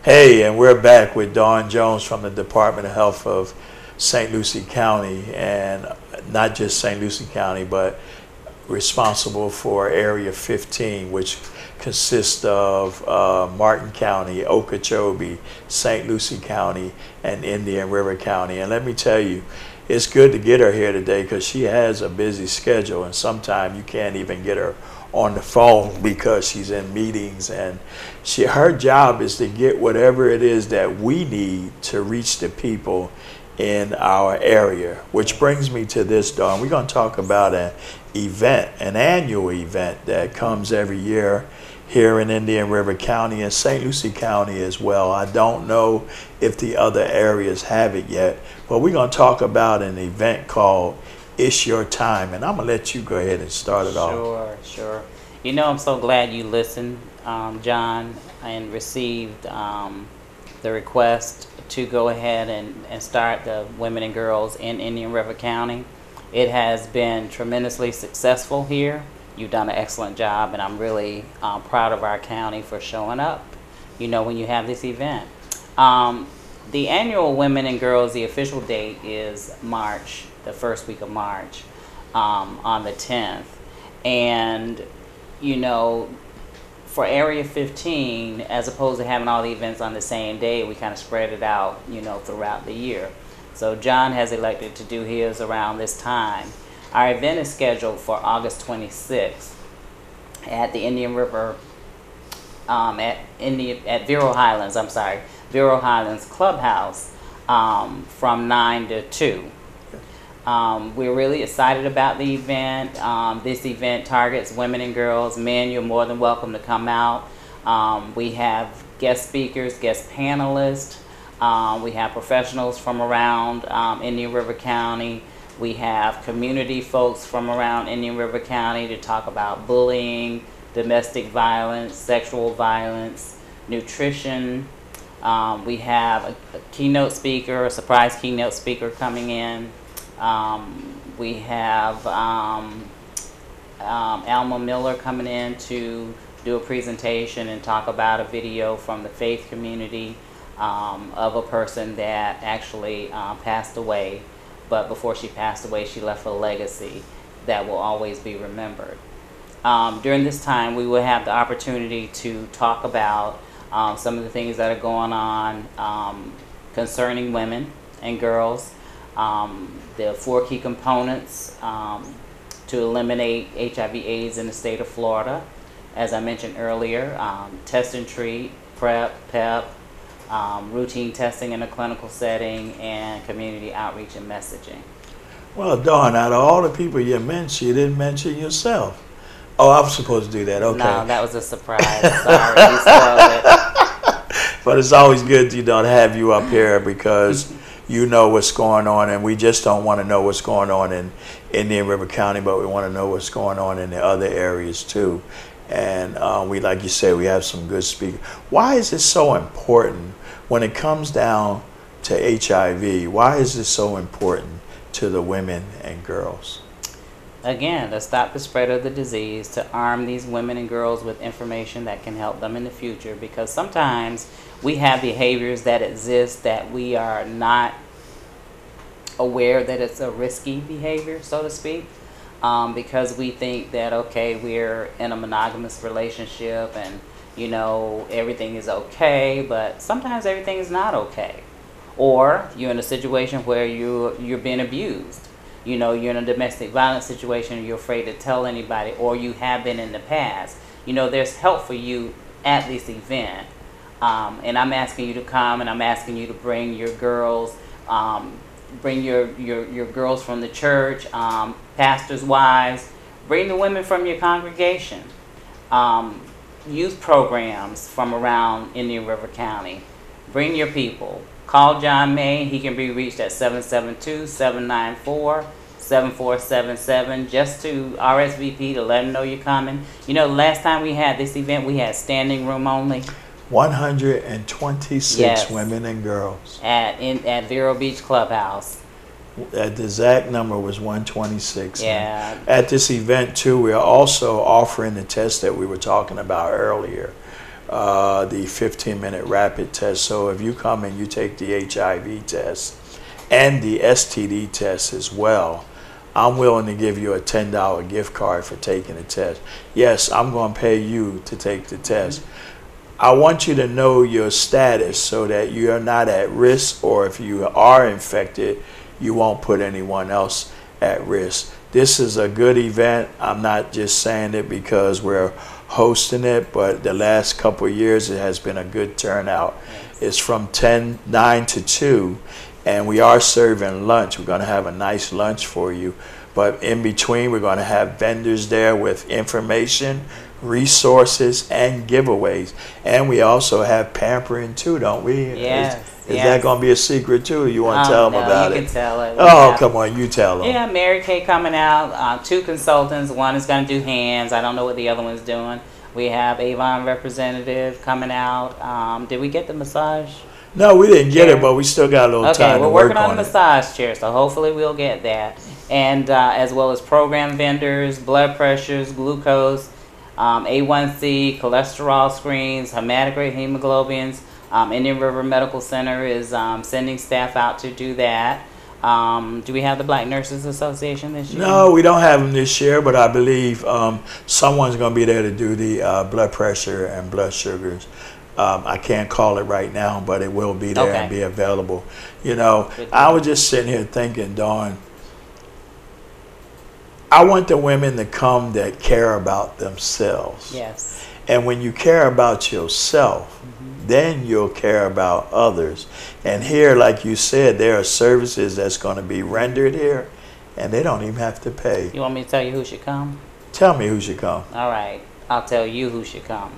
Hey, and we're back with Dawn Jones from the Department of Health of St. Lucie County, and not just St. Lucie County, but responsible for Area 15, which consists of Martin County, Okeechobee, St. Lucie County, and Indian River County. And let me tell you, it's good to get her here today because she has a busy schedule, and sometimes you can't even get her on the phone because she's in meetings, and her job is to get whatever it is that we need to reach the people in our area. Which brings me to this, Dawn. We're going to talk about an annual event that comes every year here in Indian River County and St. Lucie County as well. I don't know if the other areas have it yet, but we're going to talk about an event called It's Your Time, and I'm going to let you go ahead and start it off. Sure. You know, I'm so glad you listened, John, and received the request to go ahead and start the Women and Girls in Indian River County. It has been tremendously successful here. You've done an excellent job, and I'm really proud of our county for showing up, you know, when you have this event. The annual Women and Girls, the official date is March, the first week of March, on the 10th. And, you know, for Area 15, as opposed to having all the events on the same day, we kind of spread it out, you know, throughout the year. So John has elected to do his around this time. Our event is scheduled for August 26th at the Indian River, at Vero Highlands Clubhouse from 9 to 2. We're really excited about the event. This event targets women and girls. Men, you're more than welcome to come out. We have guest speakers, guest panelists. We have professionals from around Indian River County. We have community folks from around Indian River County to talk about bullying, domestic violence, sexual violence, nutrition. We have a keynote speaker, a surprise keynote speaker coming in. We have Alma Miller coming in to do a presentation and talk about a video from the faith community of a person that actually passed away. But before she passed away, she left a legacy that will always be remembered. During this time, we will have the opportunity to talk about some of the things that are going on concerning women and girls. The 4 key components to eliminate HIV/AIDS in the state of Florida. As I mentioned earlier, test and treat, PrEP, PEP, routine testing in a clinical setting, and community outreach and messaging. Well, Dawn, out of all the people you mentioned, you didn't mention yourself. Oh, I was supposed to do that. Okay. No, that was a surprise. Sorry, you spoiled it. But it's always good to have you up here because you know what's going on, and we just don't want to know what's going on in Indian River County, but we want to know what's going on in the other areas too. And we, like you said, we have some good speakers. Why is it so important when it comes down to HIV? Why is it so important to the women and girls? Again, to stop the spread of the disease, to arm these women and girls with information that can help them in the future, because sometimes we have behaviors that exist that we are not aware that it's a risky behavior, so to speak, because we think that, okay, we're in a monogamous relationship and, you know, everything is okay, but sometimes everything is not okay. Or you're in a situation where you're being abused. You know, you're in a domestic violence situation and you're afraid to tell anybody, or you have been in the past. You know, there's help for you at this event. And I'm asking you to come, and I'm asking you to bring your girls, bring your girls from the church, pastors' wives, bring the women from your congregation, youth programs from around Indian River County. Bring your people. Call John May. He can be reached at 772-794-7477 just to RSVP to let him know you're coming. You know, last time we had this event, we had standing room only. 126 yes. women and girls. At Vero Beach Clubhouse. The exact number was 126. Yeah. At this event, too, we are also offering the test that we were talking about earlier, the 15-minute rapid test. So if you come and you take the HIV test and the STD test as well, I'm willing to give you a $10 gift card for taking the test. Yes, I'm going to pay you to take the test. I want you to know your status so that you are not at risk, or if you are infected, you won't put anyone else at risk. This is a good event. I'm not just saying it because we're hosting it, but the last couple of years it has been a good turnout. It's from 9 to 2, and we are serving lunch. We're going to have a nice lunch for you. But in between, we're going to have vendors there with information, resources, and giveaways. And we also have pampering too, don't we? Yes. Is that going to be a secret too? You want to tell them about you it? You can tell it. Oh, come on, you tell them. Yeah, Mary Kay coming out, 2 consultants. One is going to do hands. I don't know what the other one's doing. We have Avon representative coming out. Did we get the massage? No, we didn't get it, but we still got a little time to work on it. Okay, we're working on the massage chair, so hopefully we'll get that. And as well as program vendors, blood pressures, glucose, A1C, cholesterol screens, hematocrit, hemoglobins. Indian River Medical Center is sending staff out to do that. Do we have the Black Nurses Association this year? No, we don't have them this year, but I believe someone's going to be there to do the blood pressure and blood sugars. I can't call it right now, but it will be there and be available. You know, I was just sitting here thinking, Dawn, I want the women to come that care about themselves. Yes. And when you care about yourself, then you'll care about others. And here, like you said, there are services that's going to be rendered here, and they don't even have to pay. You want me to tell you who should come? Tell me who should come. All right. I'll tell you who should come.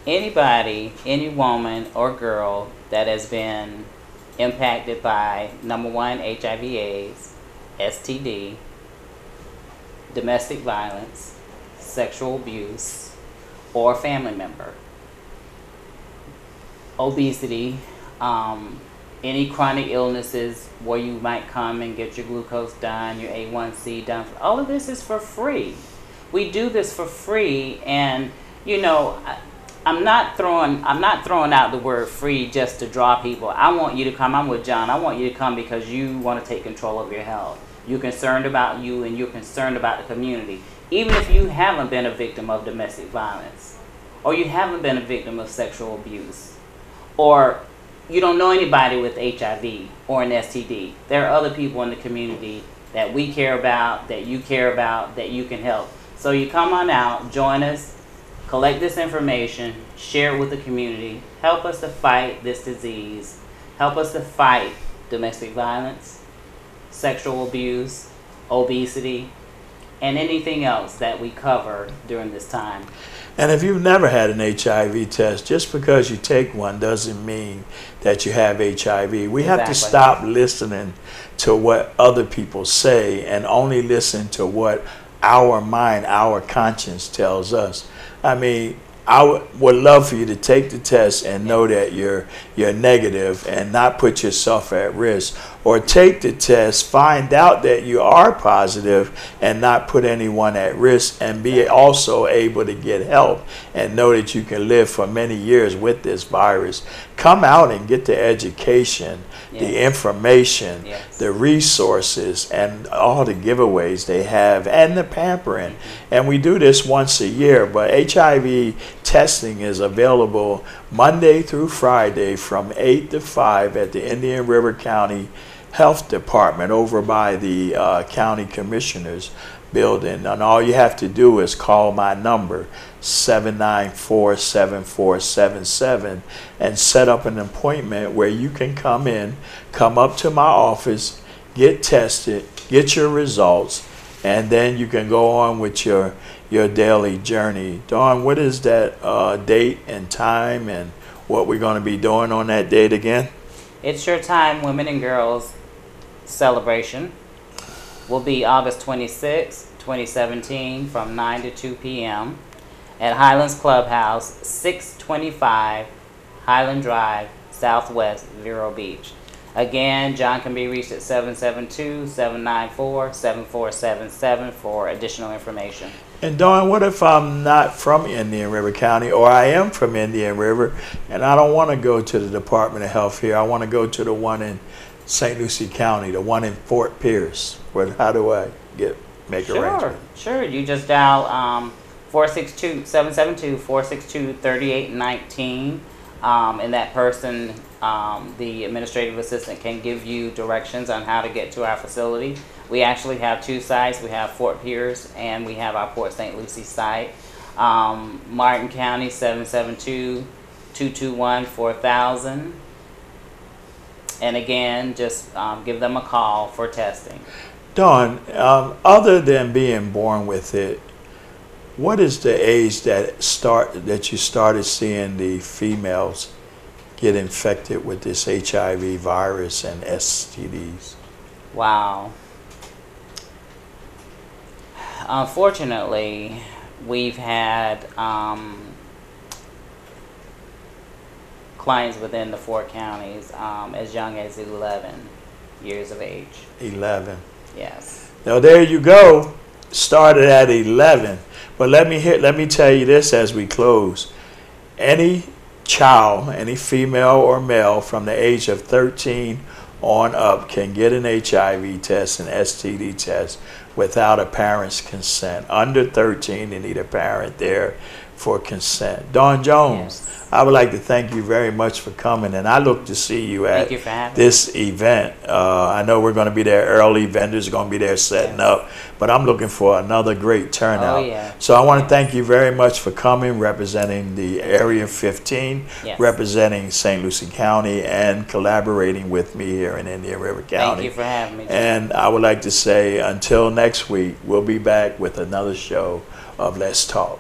Anybody, any woman or girl that has been impacted by, number 1, HIV/AIDS, STD, domestic violence, sexual abuse, or a family member, obesity, any chronic illnesses where you might come and get your glucose done, your A1C done. All of this is for free. We do this for free, and you know, I'm not throwing out the word free just to draw people. I want you to come. I'm with John. I want you to come because you want to take control of your health. You're concerned about you, and you're concerned about the community. Even if you haven't been a victim of domestic violence, or you haven't been a victim of sexual abuse, or you don't know anybody with HIV or an STD, there are other people in the community that we care about, that you care about, that you can help. So you come on out, join us, collect this information, share it with the community, help us to fight this disease, help us to fight domestic violence, sexual abuse, obesity, and anything else that we cover during this time. And if you've never had an HIV test, just because you take one doesn't mean that you have HIV. We have to stop listening to what other people say and only listen to what our mind, our conscience tells us. I mean, I would love for you to take the test and know that you're negative and not put yourself at risk. Or take the test, find out that you are positive and not put anyone at risk, and be also able to get help and know that you can live for many years with this virus. Come out and get the education, the information, the resources, and all the giveaways they have, and the pampering. And we do this once a year, but HIV testing is available Monday through Friday from 8 to 5 at the Indian River County Health Department over by the County Commissioner's building. And all you have to do is call my number, 794-7477, and set up an appointment where you can come up to my office, get tested, get your results, and then you can go on with your daily journey. Dawn, what is that date and time and what we're going to be doing on that date again? It's Your Time Women and Girls celebration. Will be August 26, 2017 from 9 to 2 p.m. at Highlands Clubhouse, 625 Highland Drive, Southwest, Vero Beach. Again, John can be reached at 772-794-7477 for additional information. And Dawn, what if I'm not from Indian River County, or I am from Indian River, and I don't want to go to the Department of Health here? I want to go to the one in St. Lucie County, the one in Fort Pierce. How do I make arrangements? Sure. You just dial 772-462-3819, and that person, the administrative assistant, can give you directions on how to get to our facility. We actually have two sites. We have Fort Pierce and we have our Port St. Lucie site. Martin County, 772-221-4000. And again, just give them a call for testing. Dawn, other than being born with it, what is the age that you started seeing the females get infected with this HIV virus and STDs? Wow. Unfortunately, we've had clients within the 4 counties as young as 11 years of age. 11. Yes. Now there you go. Started at 11. But let me tell you this as we close. Any child, any female or male from the age of 13 on up can get an HIV test, an STD test, without a parent's consent. Under 13, they need a parent there for consent. Dawn Jones, Yes. I would like to thank you very much for coming, and I look to see you at Thank you for having this event. I know we're going to be there early. Vendors are going to be there setting up, but I'm looking for another great turnout. Oh, yeah. So I want to thank you very much for coming, representing the Area 15, Yes. representing St. Lucie County, and collaborating with me here in Indian River County. Thank you for having me. And I would like to say until next week, we'll be back with another show of Let's Talk.